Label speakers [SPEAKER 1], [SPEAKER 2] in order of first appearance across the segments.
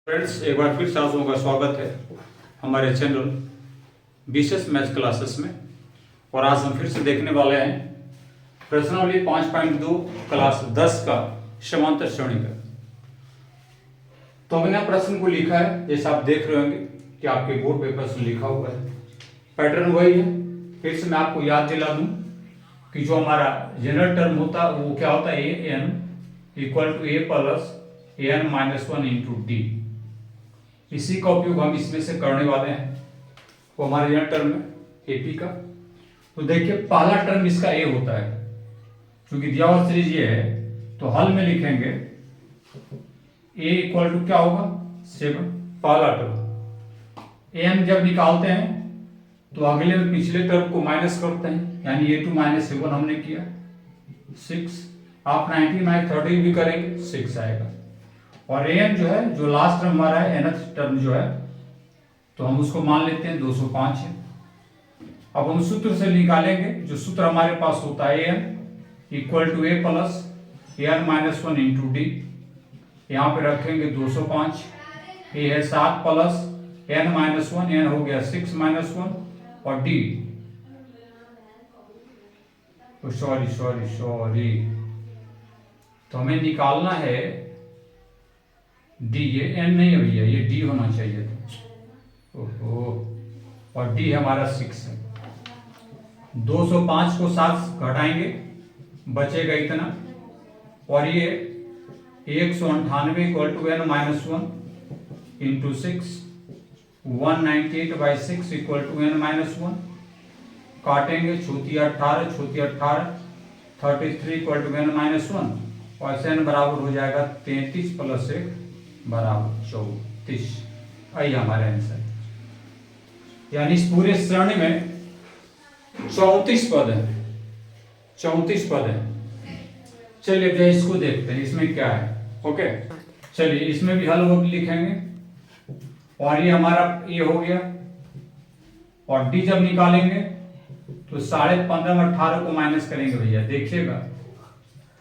[SPEAKER 1] Friends, एक बार फिर से आप लोगों का स्वागत है हमारे चैनल विशेष मैथ क्लासेस में। और आज हम फिर से देखने वाले हैं प्रश्नावली 5.2 क्लास 10 का समांतर श्रेणी का। तो हमने प्रश्न को लिखा है, जैसे आप देख रहे होंगे कि आपके बोर्ड पे प्रश्न लिखा हुआ है। पैटर्न वही है। फिर से मैं आपको याद दिला दूं कि जो हमारा जनरल टर्म होता है वो क्या होता है, A N equal to A plus A N minus one into D. इसी का उपयोग हम इसमें से करने वाले हैं। वो हमारे यहाँ टर्म है एपी का। तो देखिए पहला टर्म इसका ए होता है, क्योंकि दिया हुआ सीरीज ये है। तो हल में लिखेंगे ए इक्वल टू क्या होगा 7, पहला टर्म। एन जब निकालते हैं तो अगले में पिछले टर्म को माइनस करते हैं, यानी ए टू माइनस 7 हमने किया 6। आप 19/30 भी करेंगे 6 आएगा। और एन जो है, जो लास्ट टर्म हमारा है nth टर्म जो है, तो हम उसको मान लेते हैं 205 है। अब हम सूत्र से निकालेंगे, जो सूत्र हमारे पास होता है n equal to A plus A N minus one into d. यहाँ पे रखेंगे 205। ए है 7 plus n minus one, n हो गया 6 माइनस 1 और डी, सॉरी तो हमें निकालना है डी। ये एन नहीं है भैया, ये डी होना चाहिए था। ओहो, और डी हमारा 6 है। 205 को 7 घटाएंगे, बचेगा इतना। और ये 198 equal to n minus 1 into 6, 198/6 equal to n minus 1। काटेंगे, छोटी 18, छोटी 18, 33 इक्वल टू एन माइनस 1। और एन बराबर हो जाएगा 33 प्लस 1 बराबर 34। आई हमारे आंसर। यानी इस पूरे श्रेणी में 34 पद है, 34 पद है। चलिए अब इसको देखते हैं इसमें क्या है। ओके, चलिए इसमें भी हल लिखेंगे। और ये हमारा ये हो गया। और डी जब निकालेंगे तो 15.5 में 18 को माइनस करेंगे भैया, देखिएगा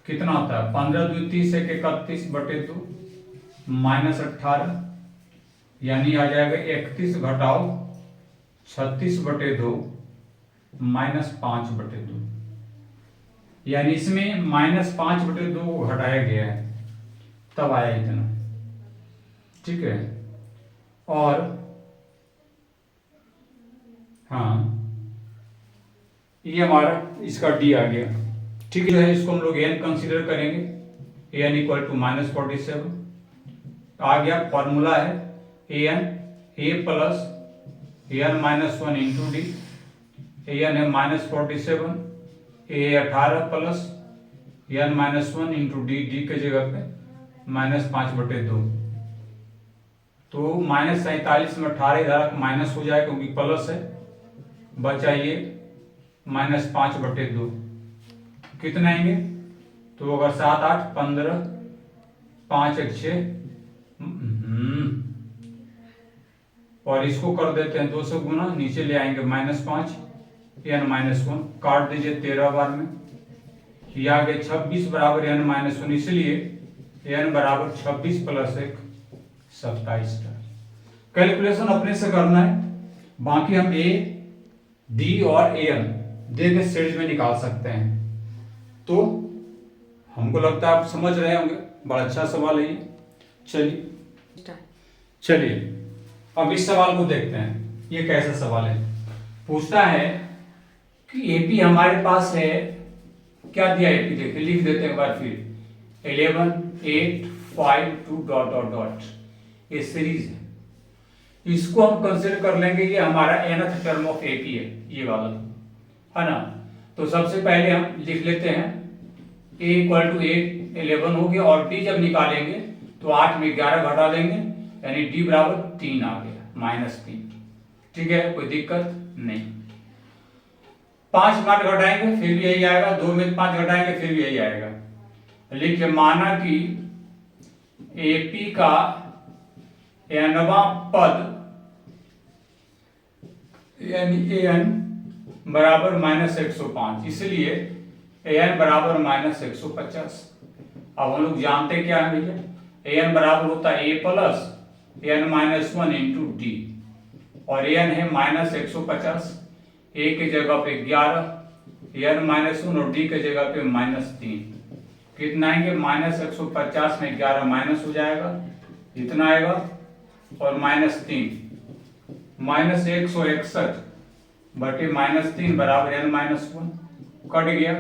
[SPEAKER 1] कितना होता है। 15 2 30 1 31/2 माइनस 18, यानी आ जाएगा 31 घटाओ 36/2 माइनस 5/2। यानी इसमें माइनस 5/2 को घटाया गया है, तब आया इतना। ठीक है। और हाँ, ये हमारा इसका डी आ गया। ठीक है, इसको हम लोग एन कंसीडर करेंगे। एन इक्वल टू -47 आ गया। फॉर्मूला है A N A plus A N minus 1 into D. A N है -47, A 18 plus A N minus 1 into D. D के जगह पे -5/2। तो -47 में 18 इधर माइनस हो जाएगा क्योंकि प्लस है। बचा ये -5/2। कितना आएंगे तो अगर 7 8 15 5 1 6 और इसको कर देते हैं 200 गुना, नीचे ले आएंगे -5 एन माइनस 1। काट दीजिए 13 बार में, ये आ गया 26 बराबर एन माइनस 1। इसलिए एन बराबर 26 प्लस 1 27 का। कैलकुलेशन अपने से करना है, बाकी हम ए डी और ए एन दे के सीरीज में निकाल सकते हैं। तो हमको लगता है आप समझ रहे होंगे, बड़ा अच्छा सवाल है ये। चलिए अब इस सवाल को देखते हैं, ये कैसा सवाल है। पूछता है कि एपी हमारे पास है, क्या दिया एपी देखिए, लिख देते हैं एक बार फिर 11 8 5 2 डॉट डॉट डॉट। ये सीरीज है, इसको हम कंसीडर कर लेंगे ये हमारा nth टर्म ऑफ एपी है, ये वाला है ना। तो सबसे पहले हम लिख लेते हैं a इक्वल टू 8 11 हो गया। और d जब निकालेंगे तो 8 में 11 घटा देंगे, यानी d बराबर 3 आ गया -3। ठीक है, कोई दिक्कत नहीं। 5 में 8 घटाएंगे फिर भी यही आएगा, 2 में 5 घटाएंगे फिर भी यही आएगा। लिखिए माना कि एपी का nवां पद यानी an बराबर -105, इसलिए an बराबर -150। अब हम लोग जानते क्या है भैया, an बराबर होता है a plus n minus one into D, और n है माइनस 150, a की जगह पे 11, n माइनस वन और d की जगह पे माइनस 3, कितना आएंगे माइनस 150 में 11 माइनस हो जाएगा, इतना आएगा, और माइनस 3 माइनस 161 बटे माइनस 3 बराबर n माइनस वन, कट गया,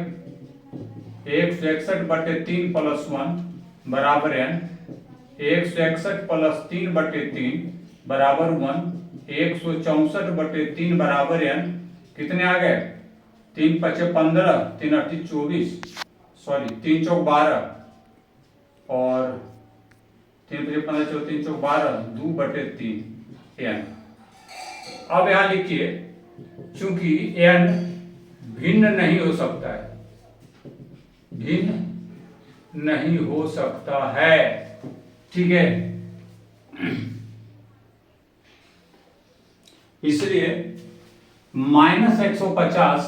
[SPEAKER 1] 161 बटे 3 प्लस 1 बराबर n, 161 प्लस 3 बटे 3 बराबर 1, 164 बटे 3 बराबर n, कितने आ गए 3 पचे 15, 3 अट्ठी 24, सॉरी 3 चौक 12, और 3 पचे 15 चौक 3 चौक 12, 2 बटे 3 n। अब यहां लिखिए, चूंकि n भिन्न नहीं हो सकता है, भिन्न नहीं हो सकता है, ठीक है, इसलिए माइनस 150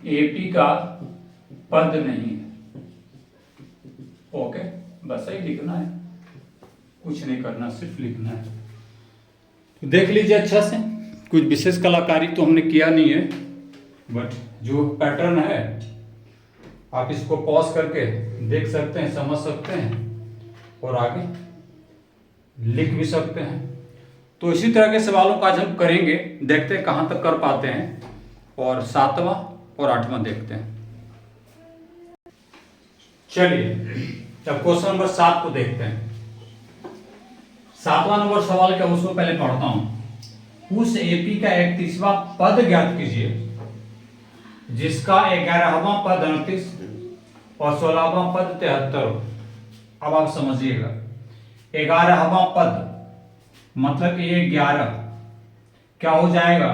[SPEAKER 1] एपी का पद नहीं है। ओके, बस यही लिखना है, कुछ नहीं करना, सिर्फ लिखना है। तो देख लीजिए अच्छा से, कुछ विशेष कलाकारी तो हमने किया नहीं है, बट जो पैटर्न है आप इसको पॉज करके देख सकते हैं, समझ सकते हैं, और आगे लिख भी सकते हैं। तो इसी तरह के सवालों का आज हम करेंगे, देखते हैं कहाँ तक कर पाते हैं, और 7वां और 8वां देखते हैं। चलिए अब क्वेश्चन नंबर 7 को देखते हैं। 7वां नंबर सवाल क्या, उसको पहले पढ़ता हूं। उस एपी का 31वां पद ज्ञात कीजिए जिसका 11वां पद 38 और 16वां पद 73 हो। अब आप समझिएगा, 11वां पद मतलब ये 11 क्या हो जाएगा,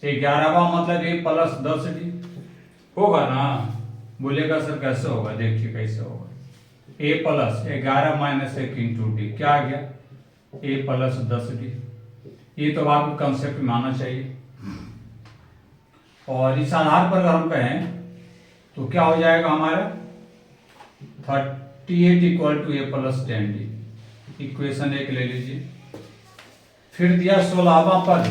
[SPEAKER 1] 11वां मतलब ये प्लस 10d होगा ना। बोलेगा सर कैसे होगा, देखिए कैसे होगा, a plus 11 minus 1 into D, क्या आ गया a प्लस 10d। ये तो आपको कंसेप्ट में आना चाहिए, और इस आधार पर अगर हम कहें तो क्या हो जाएगा हमारा 38 equal to a plus 10d, equation 1 ले लीजिए। फिर दिया 16वां पद,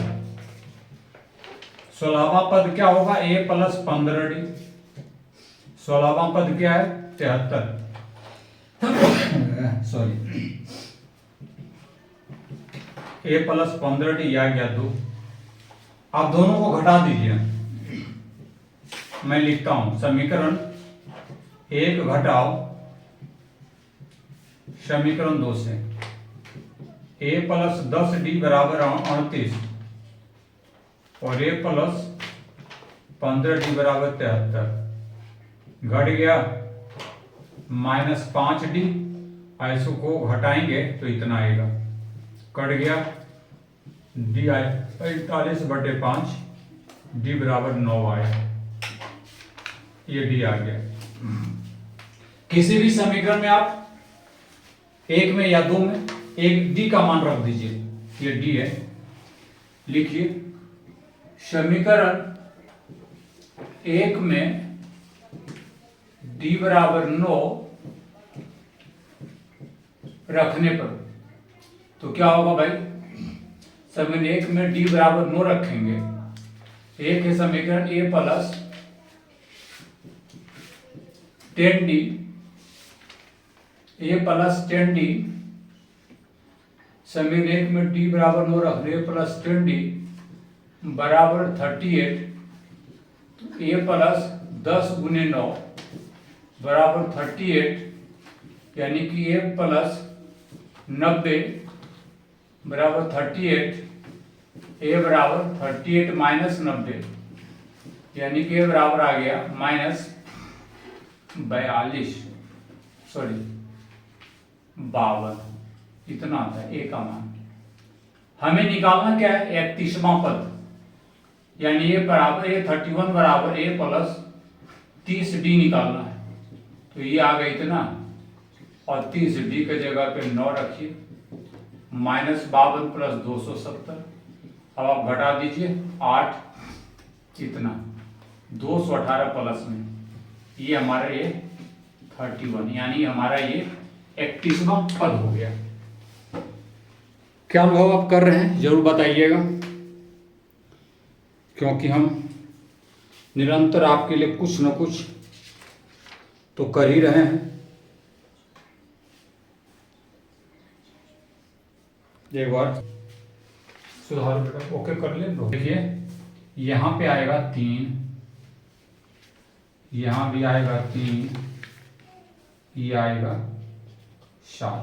[SPEAKER 1] 16वां पद क्या होगा a प्लस 15d, 16वां पद क्या है 73, सॉरी a प्लस 15d आ गया 2। आप दोनों को घटा दीजिए, मैं लिखता हूं समीकरण 1 घटाओ समीकरण 2 से, a प्लस 10d बराबर 38 और a प्लस 15d बराबर 73, घट गया माइनस 5d, ऐसो को घटाएंगे तो इतना आएगा, कट गया डी आए 45 बटे 5, डी बराबर 9 आया, ये डी आ गया। किसी भी समीकरण में आप एक में या दो में एक डी का मान रख दीजिए, ये डी है। लिखिए समीकरण 1 में डी बराबर 9 रखने पर तो क्या होगा भाई, समीकरण 1 में डी बराबर 9 रखेंगे, एक है समीकरण a plus 10d, a plus 10d, समीकरण 1 में d बराबर 9 रख रहे प्लस 10d बराबर 38, तो a प्लस 10 गुने 9 बराबर 38, यानी कि a प्लस 90 बराबर 38, a बराबर 38 माइनस 90, यानी कि a बराबर आ गया माइनस 42, सॉरी 52, इतना आता है a का मान। हमें निकालना क्या है 31वां पद, यानी a बराबर a 31 बराबर a प्लस 30d निकालना है, तो ये आ गया इतना, और 30d की जगह पे 9 रखिए, माइनस 52 प्लस 270, अब आप घटा दीजिए 8, कितना 218 प्लस में, ये हमारा ये 31, यानी हमारा ये 31वां पद हो गया। क्या अनुभव आप कर रहे हैं जरूर बताइएगा, क्योंकि हम निरंतर आपके लिए कुछ न कुछ तो कर ही रहे हैं। एक बार सुधार बेटा, ओके कर ले। देखिए यहाँ पे आएगा 3, यहाँ भी आएगा 3, ये आएगा 7,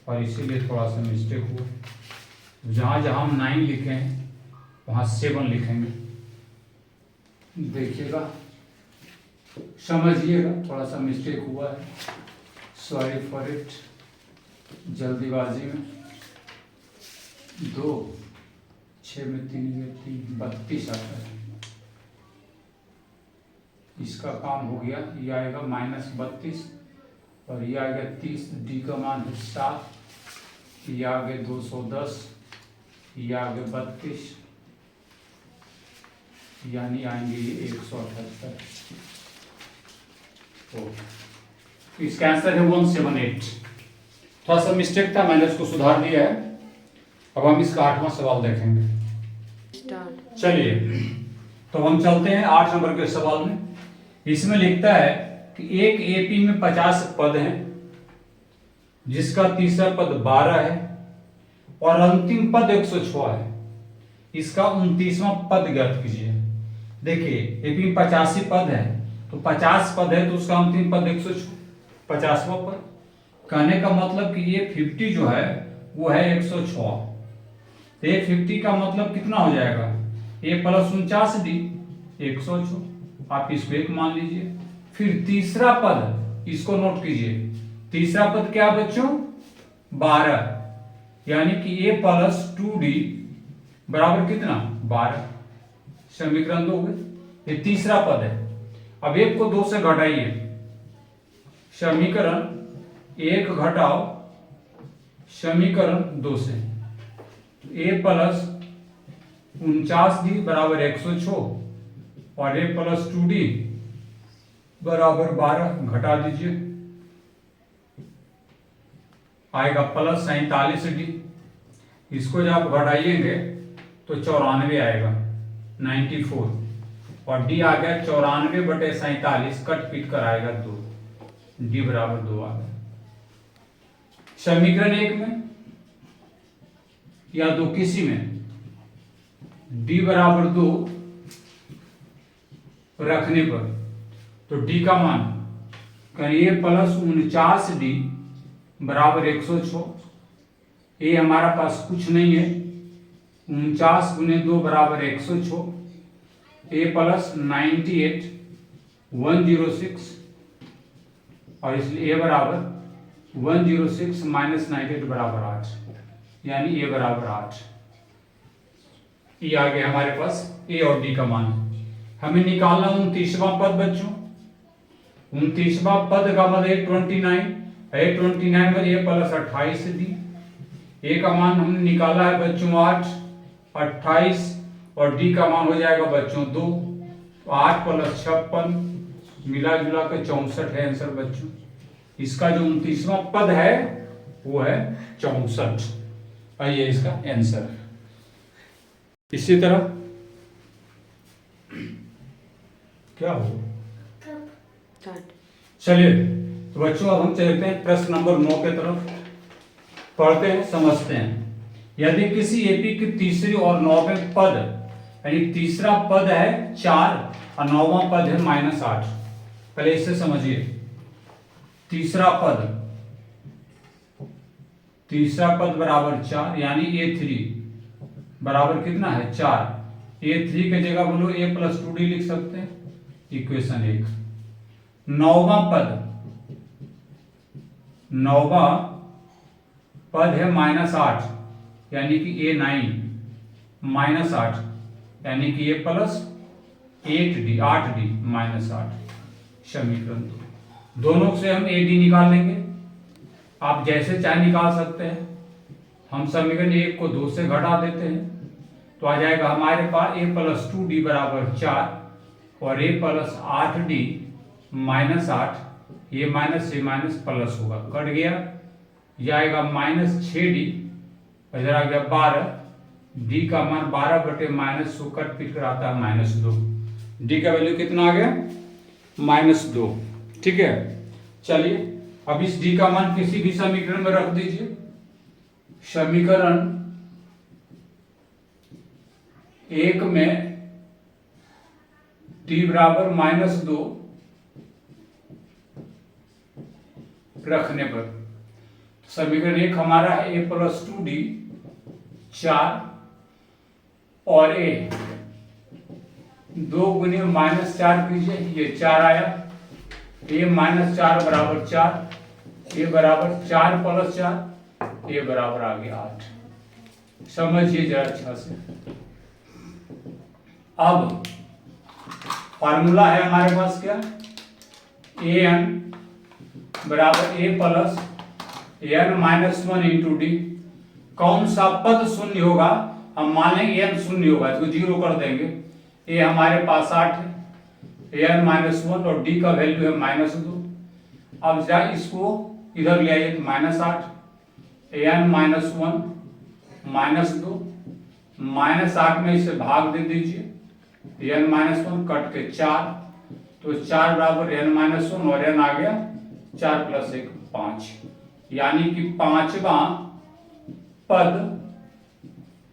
[SPEAKER 1] और इसीलिए थोड़ा सा मिस्टेक हुआ। जहाँ जहाँ हम 9 लिखे हैं वहाँ 7 लिखेंगे। देखिएगा, समझिएगा, थोड़ा सा मिस्टेक हुआ है, सॉरी फॉर इट। जल्दीबाजी में 2, 6 में 3 32 आता है। इसका काम हो गया, ये आएगा -32 और ये आएगा 30। डी का मान है 7, ये आगे 210, ये आगे 32, यानी आएंगे ये 178। इसका आंसर है 178। थोड़ा सा मिस्टेक था, मैंने उसको सुधार दिया है। अब हम इसका 8वां सवाल देखेंगे। चलिए, तो हम चलते हैं 8 नंबर के सवाल में। इसमें लिखता है कि एक एपी में 50 पद हैं, जिसका तीसरा पद 12 है और अंतिम पद 106 है। इसका 29वां पद ज्ञात कीजिए। देखिए, एपी में 85 पद है, तो 50 पद है तो उसका अंतिम पद 150वां पद। कहने का मतलब कि ये 50 जो है वो है 106। तो ये 50 का मतलब कितना हो जाएगा? a + 49d 106। आप इसको 1 मान लीजिए। फिर तीसरा पद, इसको नोट कीजिए। तीसरा पद क्या बच्चों? 12, यानी कि a + 2d बराबर कितना? 12। समीकरण 2 हो गए। ये तीसरा पद है। अब 1 को 2 से घटाइए। समीकरण 1 घटाओ समीकरण 2 से। a + 49d बराबर 106 और a + 2d बराबर 12 घटा दीजिए, आएगा +47d। इसको जब आप घटाइएंगे तो 94 आएगा, 94, और d आ गया 94/47, कट पीट कर आएगा 2, d बराबर 2 आ गया। समीकरण 1 में या 2 किसी में d बराबर 2 रखने पर, तो d का मान करिए +49d बराबर 106। ये हमारा पास कुछ नहीं है, 49 × 2 बराबर 106। a + 98 106, और इसलिए a बराबर 106 - 98 बराबर 8, यानी a बराबर 8। ये आ गया हमारे पास a और d का मान। हमें निकालना 29वां पद बच्चों। 29वां पद का मतलब 29 है। 29 में a + 28d। a का मान हमने निकाला है बच्चों 8, 28, और d का मान हो जाएगा बच्चों 2। 8 + 56 मिला जुला कर 64 है आंसर बच्चों। इसका जो 29वां पद है वो है 64। आइए इसका आंसर। इसी तरह क्या हो, चलिए तो बच्चों अब हम चलते हैं प्रश्न नंबर 9 के तरफ। पढ़ते हैं, समझते हैं। यदि किसी एपी की तीसरी और 9वें पद, यानी तीसरा पद है 4 और 9वां पद है -8। पहले इससे समझिए। तीसरा पद बराबर 4, यानी a3 बराबर कितना है? 4। a3 की जगह बोलो a + 2d लिख सकते हैं, इक्वेशन 1। 9वां पद है -8, यानी कि a9 -8, यानी कि a + 8d 8d -8। समीकरण 2, दोनों से हम ad निकाल लेंगे। आप जैसे चाहे निकाल सकते हैं। हम समीकरण 1 को 2 से घटा देते हैं, तो आ जाएगा हमारे पास a + 2d बराबर 4 और a + 8d -8। ये माइनस से माइनस प्लस होगा, कट गया। यह आएगा -6d इधर आ गया 12, डी का मान 12 बटे माइनस 2 कट पीट कर आता है -2। डी का वैल्यू कितना आ गया? -2। ठीक है, चलिए अब इस डी का मान किसी भी समीकरण में रख दीजिए। समीकरण 1 में डी बराबर -2 रखने पर समीकरण 1 हमारा है a + 2d 4 और a 2 गुने -4 कीजिए, ये 4 आया। a -4 बराबर 4, a बराबर 4 + 4, a बराबर आ गया 8। समझिए जरा अच्छा से। अब फार्मूला है हमारे पास क्या? an बराबर a plus n-1 into D. कौन सा पद शून्य होगा? हम मान लेंगे n शून्य होगा, इसको 0 कर देंगे। a हमारे पास 8 है, n-1 और d का वैल्यू है -2। अब जरा इसको इधर ले आइए तो -8, n-1 -2 -8 में इसे भाग दे दीजिए, n-1 कट के 4, तो 4 बराबर n-1 और n आ गया 4 + 1 5, यानी कि 5वां पद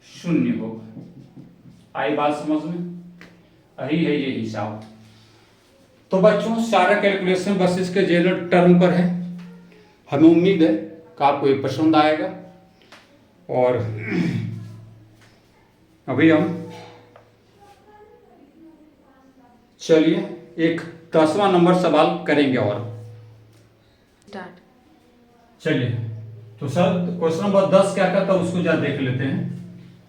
[SPEAKER 1] शून्य होगा। आई बात समझ में? यही है ये हिसाब। तो बच्चों सारा कैलकुलेशन बस इसके जनरल टर्म पर है। हमें उम्मीद है कि आपको ये पसंद आएगा। और अभी हम चलिए एक 10वां नंबर सवाल करेंगे और चलिए। तो सर क्वेश्चन नंबर 10 क्या कहता है उसको जरा देख लेते हैं।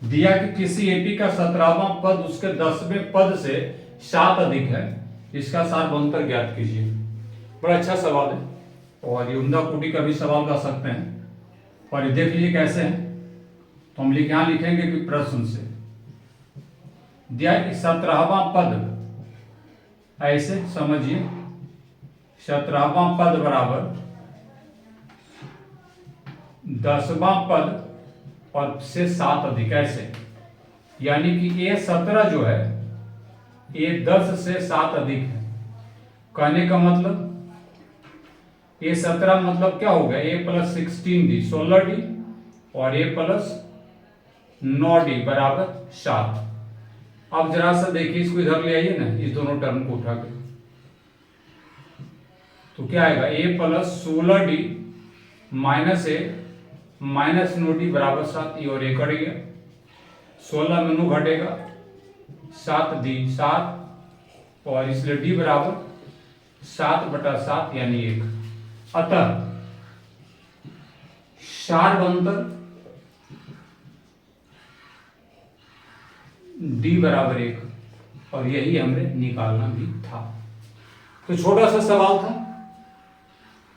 [SPEAKER 1] दिया कि किसी एपी का 17वां पद उसके 10वें पद से 7 अधिक है, इसका सारवंतर ज्ञात कीजिए। बड़ा अच्छा सवाल है और ये उम्दा कोटि का भी सवाल कर सकते हैं। और ये देख लीजिए कैसे है। तो हम यहाँ लिखेंगे कि प्रश्न से दिया कि 17वां पद, ऐसे समझिए 17वां पद बराबर 10वां पद और से 7 अधिक, ऐसे यानी कि ये 17 जो है ये 10 से 7 अधिक है। कहने का मतलब ये 17 मतलब क्या हो गया? a + 16d 16d और a + 9d बराबर 7। अब जरा सा देखिए, इसको इधर ले आइए ना, इस दोनों टर्म को उठा के, तो क्या आएगा? a + 16d - a - 9d बराबर 7। ये और 1 कट गया, 16 में 9 घटेगा, 7d 7 और इसलिए d बराबर 7/7 यानी 1। अतः सारवंतर d बराबर 1 और यही हमें निकालना भी था। तो छोटा सा सवाल था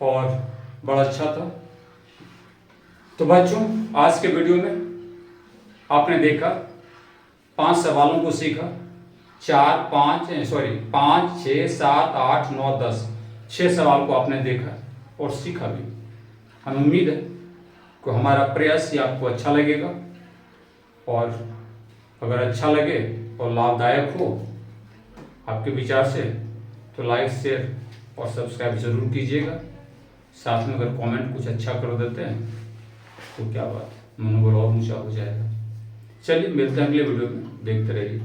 [SPEAKER 1] और बड़ा अच्छा था। तो बच्चों आज के वीडियो में आपने देखा 5 सवालों को सीखा। 5, 6, 7, 8, 9, 10 6 सवाल को आपने देखा और सीखा भी। हमें उम्मीद है कि हमारा प्रयास ये आपको अच्छा लगेगा और अगर अच्छा लगे और लाभदायक हो आपके विचार से तो लाइक, शेयर और सब्सक्राइब जरूर कीजिएगा। साथ में अगर कमेंट कुछ अच्छा कर देते हैं तो क्या बात, मनोबल और ऊंचा हो जाएगा। चलिए मिलते हैं अगले वीडियो में, देखते रहिए।